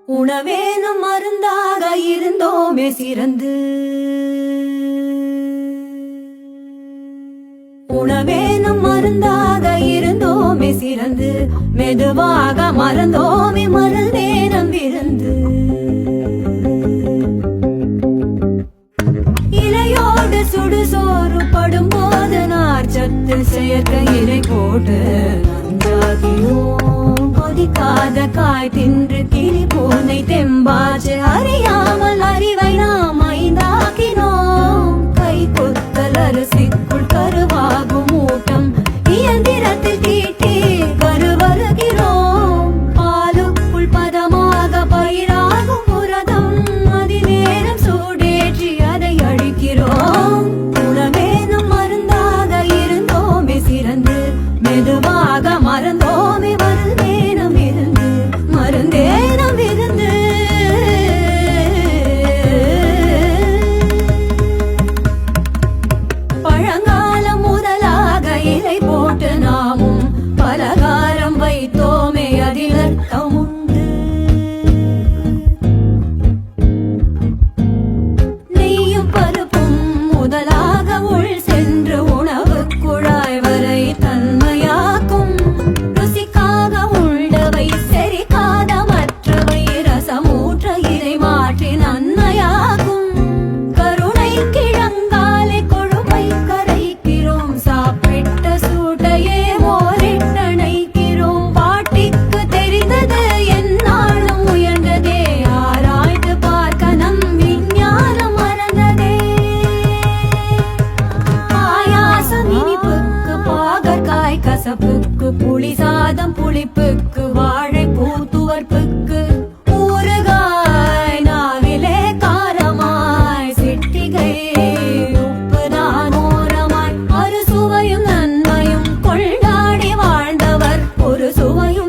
உணவேனும் மருந்தாக இருந்தோமே சிறந்து, உணவேனும் மருந்தாக இருந்தோமே சிறந்து, மெதுவாக மறந்தோமே மருந்தே நம்பிருந்து. இலையோடு சுடுசோறு படும்போது நார்ச்சத்து செயற்கை இலை போட்டு நஞ்சாகினோம். கொதிக்காத காய் தின்று கிளி பூனை தெம்பாச்சு அறியாமல் அறிவை நாம் ஐந்தாக்கினோம். கை கொத்தல் அரிசிக்குள் கருவாகும் ஊட்டம் இயந்திரத்தில் தீட்டி கருவருகிறோம். பாலுக்குள் பதமாக பயிராகும் புரதம் அதிநேரம் சூடேற்றி அதை அழிக்கிறோம். உணவேனும் மருந்தாக இருந்தோமே சிறந்து, மெதுவாக மறந்தோமே மருந்தேனம் இருந்து, மருந்தேனம் இருந்து. பழங்காலம் முதலாக இலை போட்டு நாமும் பலகாரம் வைத்தோமே அதில் அர்த்தம் உண்டு. நெய்யும் பருப்பும் முதலாக உள் சென்று உணவு குழாய் வரை தன்மையாக்கும். ருசிக்காக உள்ளவை செரிக்காத மற்றவை ரசமூற்ற இதை மாற்றி நன்மையாகும். கருணை கிழங்காலை கொழுப்பை கரைக்கிறோம், சாப்பிட்ட சூட்டையே ஓரிட்டணைக்கிறோம். பாட்டிக்கு தெரிந்தது என்னாலும் உயர்ந்ததே, ஆராய்ந்து பார்க்க நம் விஞ்ஞானம் மறந்ததே. பாயாசம் இனிப்புக்கு, பாகற்காய் கசப்புக்கு, புளி சாதம் புளிப்புக்கு, வாழைப்பூ துவர்ப்புக்கு, ஊறுகாய் நாவிலே காரமாய், சிட்டிகை உப்பு தான் ஓரமாய், அறுசுவையும் நன்மையும் கொண்டாடி வாழ்ந்தவர் ஒரு சுவையும்